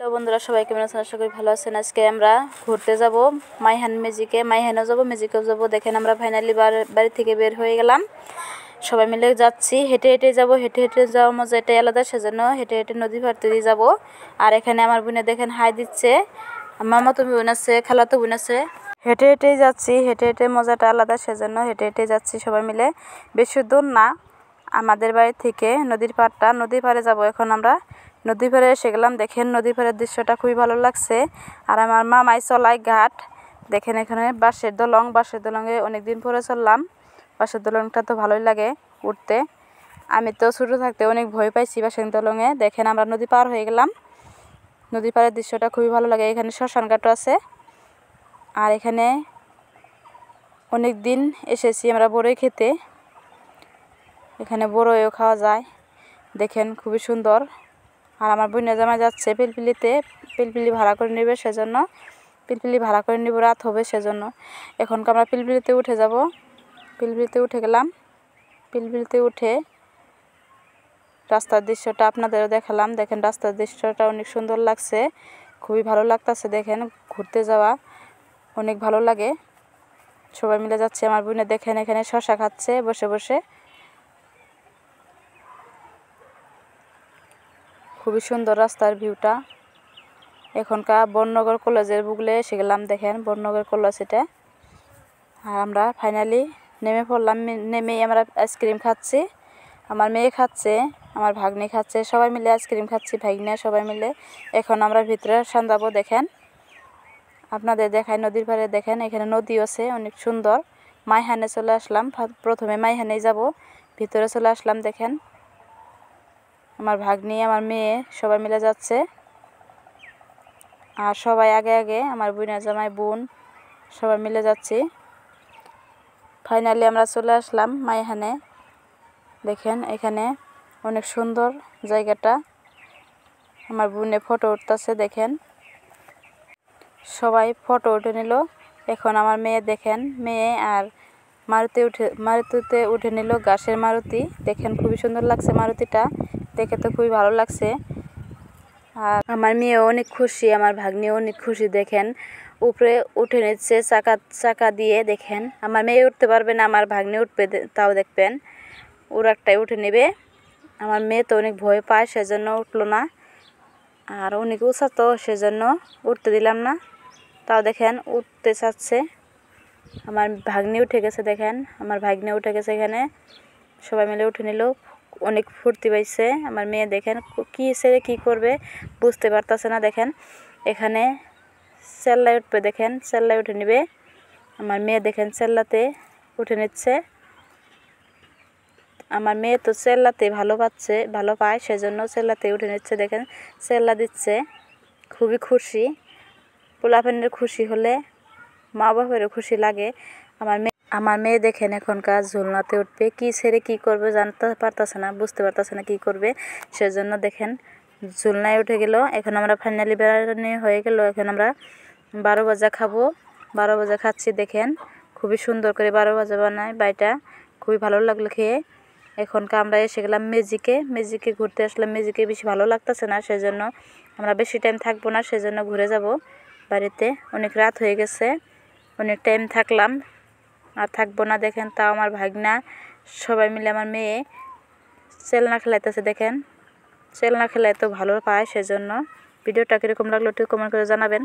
Hello বন্ধুরা, সবাই কেমন আছেন? আশা করি ভালো আছেন। আজকে আমরা ঘুরতে যাব মাইহান ম্যাজিকে, মাইহানেও যাব, ম্যাজিকেও যাব। দেখেন আমরা ফাইনালি বাড়ি থেকে বের হয়ে গেলাম, সবাই মিলে যাচ্ছি। হেঁটে হেঁটে যাব, হেঁটে হেঁটে যাওয়া মজা এটাই আলাদা, সেজন্য হেঁটে হেঁটে নদী পাড়তে দিয়ে যাবো। আর এখানে আমার বোনে দেখেন হাই দিচ্ছে, আমার মতো বোন আছে, খালাতো বোন আছে। হেঁটে হেঁটেই যাচ্ছি, হেঁটে হেঁটে মজাটা আলাদা, সেজন্য হেঁটে হেঁটে যাচ্ছি সবাই মিলে। বেশি দূর না আমাদের বাড়ি থেকে নদীর পাড়ে যাব। এখন আমরা নদী পাড়ে এসে গেলাম। দেখেন নদী পাড়ের দৃশ্যটা খুবই ভালো লাগছে। আর আমার মামাই চলাই ঘাট। দেখেন এখানে বাঁশের দলঙে অনেকদিন পরে চললাম। বাঁশের দলংটা তো ভালোই লাগে উঠতে। আমি তো ছোটো থাকতে অনেক ভয় পাইছি বাঁশের দলঙে। দেখেন আমরা নদী পার হয়ে গেলাম। নদী পাড়ের দৃশ্যটা খুবই ভালো লাগে। এখানে শ্মশান ঘাটও আছে। আর এখানে অনেক দিন এসেছি আমরা বড়ই খেতে। এখানে বড়ইও খাওয়া যায়। দেখেন খুবই সুন্দর। আর আমার বোনের জামাই যাচ্ছে পিলপিলি ভাড়া করে নেবে, সেজন্য পিলপিলি ভাড়া করে নেব, রাত হবে সেজন্য। এখন আমরা পিলপিলিতে উঠে যাব। পিলপিলিতে উঠে গেলাম। পিলপিলিতে উঠে রাস্তার দৃশ্যটা আপনাদেরও দেখালাম। দেখেন রাস্তার দৃশ্যটা অনেক সুন্দর লাগছে, খুবই ভালো লাগতেছে। দেখেন ঘুরতে যাওয়া অনেক ভালো লাগে। সবাই মিলে যাচ্ছে। আমার বোনে দেখেন এখানে শশা খাচ্ছে বসে বসে। খুবই সুন্দর রাস্তার ভিউটা। এখনকার বননগর কলেজের বুগলে এসে গেলাম। দেখেন বননগর কলেজ এটা। আর আমরা ফাইনালি নেমে পড়লাম। নেমেই আমরা আইসক্রিম খাচ্ছি। আমার মেয়ে খাচ্ছে, আমার ভাগ্নি খাচ্ছে, সবাই মিলে আইসক্রিম খাচ্ছি, ভাগ্নে সবাই মিলে। এখন আমরা ভিতরে সান্দাবো। দেখেন আপনাদের দেখায় নদীর পাড়ে। দেখেন এখানে নদী আছে অনেক সুন্দর। মাইহানে চলে আসলাম। প্রথমে মাইহানেই যাব, ভিতরে চলে আসলাম। দেখেন আমার ভাগ্নি, আমার মেয়ে সবাই মিলে যাচ্ছে। আর সবাই আগে আগে আমার বোনের জামাই বোন সবাই মিলে যাচ্ছি। ফাইনালি আমরা চলে আসলাম মাইহানে। দেখেন এখানে অনেক সুন্দর জায়গাটা। আমার বোনে ফটো উঠতেছে। দেখেন সবাই ফটো উঠে নিল। এখন আমার মেয়ে দেখেন, মেয়ে আর মারুতিতে উঠে নিল, ঘাসের মারুতি। দেখেন খুবই সুন্দর লাগছে মারুতিটা দেখে, তো খুবই ভালো লাগছে। আর আমার মেয়েও অনেক খুশি, আমার ভাগ্নিও অনেক খুশি। দেখেন উপরে উঠে নিচ্ছে চাকা দিয়ে। দেখেন আমার মেয়ে উঠতে পারবে না, আমার ভাগ্নি উঠবে, তাও দেখবেন ওর একটাই উঠে নেবে। আমার মেয়ে তো অনেক ভয় পায়, সেজন্য উঠলো না। আর অনেক উঁচা তো, সেজন্য উঠতে দিলাম না। তাও দেখেন উঠতে চাচ্ছে। আমার ভাগ্নি উঠে গেছে। দেখেন আমার ভাগ্নি উঠে গেছে। এখানে সবাই মিলে উঠে নিল, অনেক ফুর্তি পাইছে। আমার মেয়ে দেখেন কি ছেড়ে কি করবে বুঝতে পারতেছে না। দেখেন এখানে চেল্লায় উঠবে। দেখেন চেল্লায় উঠে নেবে। আমার মেয়ে দেখেন চেল্লাতে উঠে নিচ্ছে। আমার মেয়ে তো চেল্লাতে ভালো পায়, সেজন্য চেল্লাতে উঠে নিচ্ছে। দেখেন চেল্লা দিচ্ছে, খুবই খুশি। পোলাপানের খুশি হলে মা বাবারও খুশি লাগে। আমার মেয়ে দেখেন এখনকার ঝুলনাতে উঠবে, কি ছেড়ে কি করবে জানতে পারতেছে না, বুঝতে পারতেছে না কি করবে, সেজন্য দেখেন ঝুলনায় উঠে গেল। এখন আমরা ফাইনালি বেড়ানো হয়ে গেল। এখন আমরা 12 ভাজা খাবো। 12 ভাজা খাচ্ছি। দেখেন খুবই সুন্দর করে 12 ভাজা বানায় বাইটা, খুবই ভালো লাগলো খেয়ে। এখনকার আমরা এসে গেলাম ম্যাজিকে ঘুরতে আসলাম। ম্যাজিকে বেশি ভালো লাগতেছে না, সেজন্য আমরা বেশি টাইম থাকবো না, সেজন্য ঘুরে যাব বাড়িতে। অনেক রাত হয়ে গেছে, অনেক টাইম থাকলাম, আর থাকবো না। দেখেন তাও আমার ভাগনা সবাই মিলে আমার মেয়ে চেলনা খেলাইতেছে। দেখেন চেলনা খেলায় তো ভালো পায়, সেজন্য। ভিডিওটা কীরকম লাগলো একটু কমেন্ট করে জানাবেন।